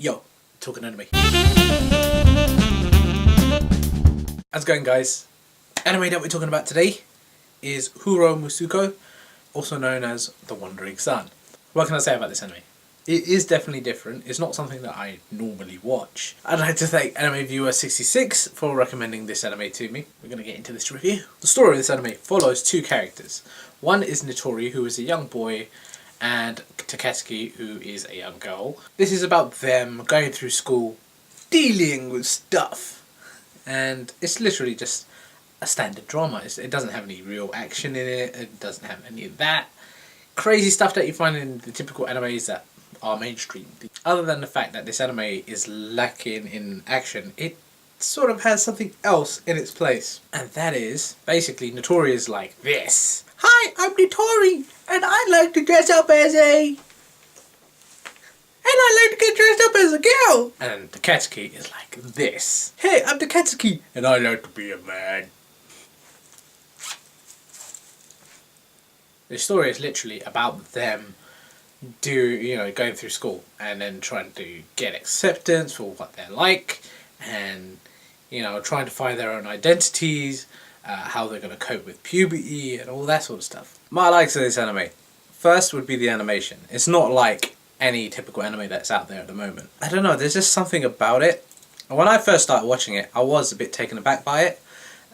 Yo, talking anime. How's it going, guys? Anime that we're talking about today is Hourou Musuko, also known as The Wandering Sun. What can I say about this anime? It is definitely different. It's not something that I normally watch. I'd like to thank Anime Viewer 66 for recommending this anime to me. We're going to get into this review. The story of this anime follows two characters. One is Nitori, who is a young boy, and Taketsuki, who is a young girl. This is about them going through school, dealing with stuff. And it's literally just a standard drama. It doesn't have any real action in it. It doesn't have any of that crazy stuff that you find in the typical animes that are mainstream. Other than the fact that this anime is lacking in action, it sort of has something else in its place. And that is, basically, Nitori is like this. Hi, I'm Nitori, and I like to dress up as a... And I like to get dressed up as a girl. And Taketsuki is like this. Hey, I'm Taketsuki, and I like to be a man. The story is literally about them going through school and then trying to get acceptance for what they're like, and trying to find their own identities, how they're going to cope with puberty and all that sort of stuff. My likes of this anime, first would be the animation. It's not like any typical anime that's out there at the moment. I don't know, there's just something about it. When I first started watching it, I was a bit taken aback by it,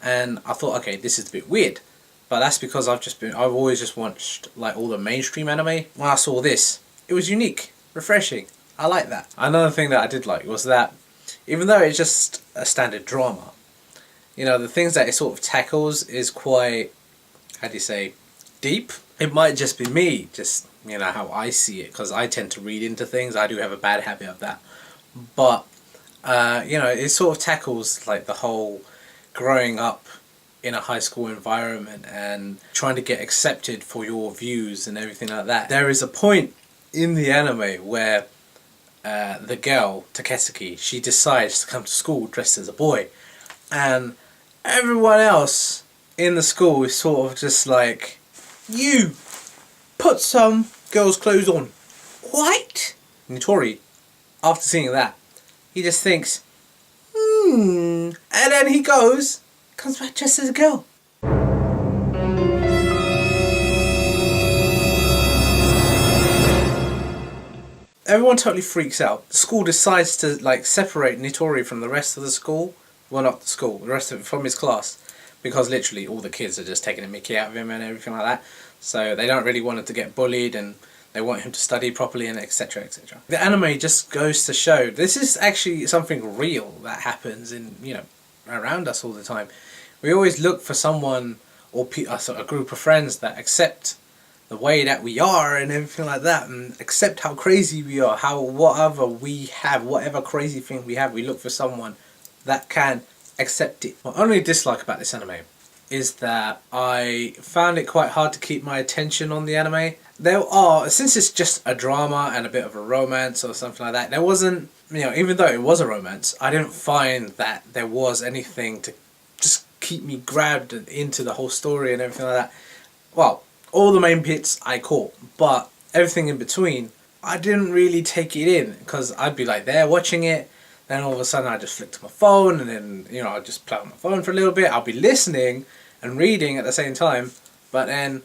and I thought, okay, this is a bit weird. But that's because I've always just watched like all the mainstream anime. When I saw this, it was unique, refreshing. I like that. Another thing that I did like was that even though it's just a standard drama, the things that it sort of tackles is quite, how do you say, deep. It might just be me, just how I see it, because I tend to read into things. I do have a bad habit of that. But it sort of tackles like the whole growing up in a high school environment and trying to get accepted for your views and everything like that. There is a point in the anime where the girl, Taketsuki, she decides to come to school dressed as a boy, and everyone else in the school is sort of just like, you put some girl's clothes on. What? Nitori, after seeing that, he just thinks, and then he comes back dressed as a girl. Everyone totally freaks out. The school decides to separate Nitori from the rest of the school. Well, not the school, the rest of it from his class, because literally all the kids are just taking a mickey out of him and everything like that. So they don't really want him to get bullied, and they want him to study properly, and etc, etc. The anime just goes to show this is actually something real that happens in around us all the time. We always look for someone or a group of friends that accept the way that we are and everything like that, and accept how crazy we are, whatever crazy thing we have, we look for someone that can accept it. My only dislike about this anime is that I found it quite hard to keep my attention on the anime. Since it's just a drama and a bit of a romance or something like that, there wasn't, even though it was a romance, I didn't find that there was anything to just keep me grabbed into the whole story and everything like that. Well, all the main bits I caught, but everything in between, I didn't really take it in, because I'd be like there watching it, then all of a sudden I just flick to my phone, and then I'd just play on my phone for a little bit. I'll be listening and reading at the same time, but then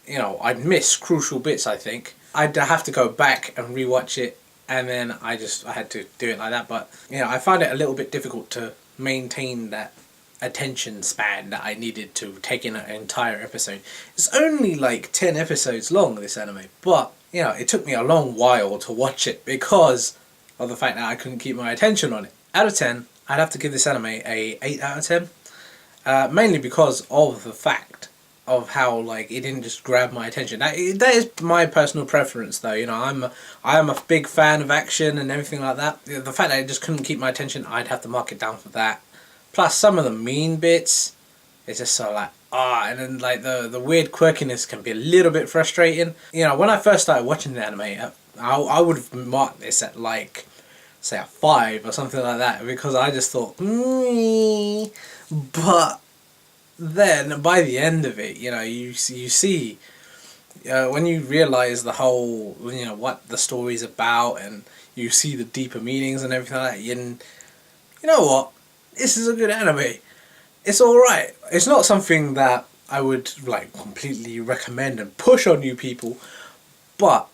I'd miss crucial bits. I think I'd have to go back and rewatch it, and then I had to do it like that. But I find it a little bit difficult to maintain that attention span that I needed to take in an entire episode. It's only like 10 episodes long, this anime, but it took me a long while to watch it because of the fact that I couldn't keep my attention on it. Out of 10, I'd have to give this anime a 8 out of 10, mainly because of the fact of how it didn't just grab my attention. That is my personal preference, though. I am a big fan of action and everything like that. The fact that it just couldn't keep my attention, I'd have to mark it down for that. Plus some of the mean bits, it's just so and then the weird quirkiness can be a little bit frustrating. When I first started watching the anime, I would have marked this at say a 5 or something like that, because I just thought, but then by the end of it, you see when you realise the whole, what the story's about, and you see the deeper meanings and everything like that. And you know what? This is a good anime. It's alright. It's not something that I would like completely recommend and push on you people, but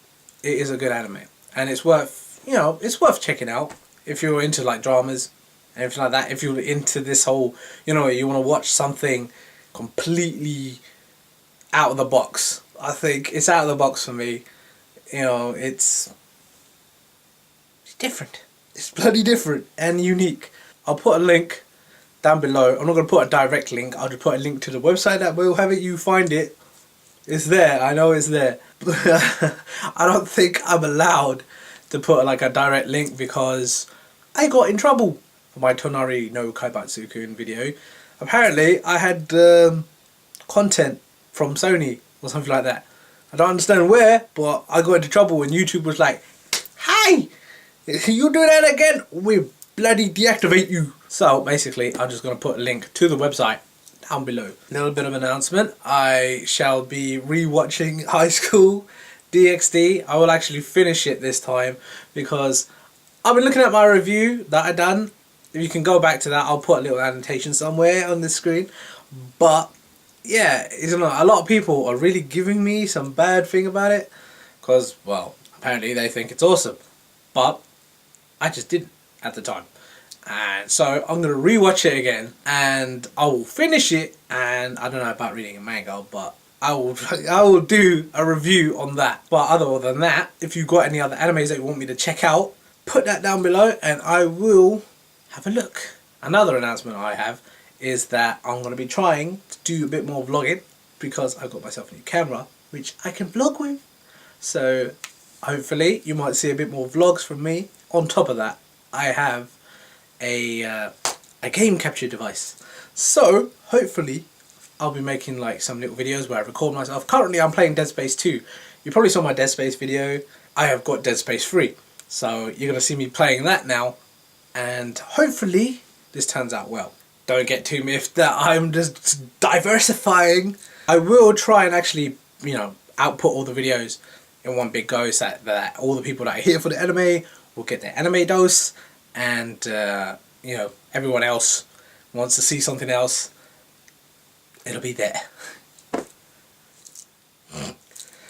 it is a good anime. And it's worth, you know, it's worth checking out if you're into like dramas and everything like that. If you're into this whole, you know, you want to watch something completely out of the box. I think it's out of the box for me. You know, it's different. It's bloody different and unique. I'll put a link down below. I'm not going to put a direct link. I'll just put a link to the website that will have it. You find it. It's there. I know it's there. I don't think I'm allowed to put like a direct link because I got in trouble for my Tonari no Kaibatsu-kun video. Apparently I had content from Sony or something like that. I don't understand where, but I got into trouble when YouTube was like, "Hey, you do that again, we bloody deactivate you." So basically I'm just going to put a link to the website down below. Little bit of announcement. I shall be rewatching High School DxD. I will actually finish it this time because I've been looking at my review that I done. If you can go back to that, I'll put a little annotation somewhere on the screen. But yeah, you know, a lot of people are really giving me some bad thing about it because, well, apparently they think it's awesome, but I just didn't at the time. And so I'm going to rewatch it again and I will finish it. And I don't know about reading a manga, but I will do a review on that. But other than that, if you've got any other animes that you want me to check out, put that down below and I will have a look. Another announcement I have is that I'm going to be trying to do a bit more vlogging because I've got myself a new camera which I can vlog with. So hopefully you might see a bit more vlogs from me. On top of that, I have a game capture device. So hopefully I'll be making like some little videos where I record myself. Currently I'm playing Dead Space 2. You probably saw my Dead Space video. I have got Dead Space 3. So you're going to see me playing that now. And hopefully this turns out well. Don't get too miffed that I'm just diversifying. I will try and actually, you know, output all the videos in one big go so that all the people that are here for the anime will get their anime dose. And, you know, everyone else wants to see something else, it'll be there.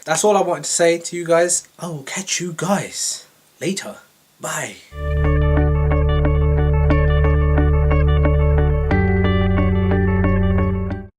That's all I wanted to say to you guys. I will catch you guys later. Bye.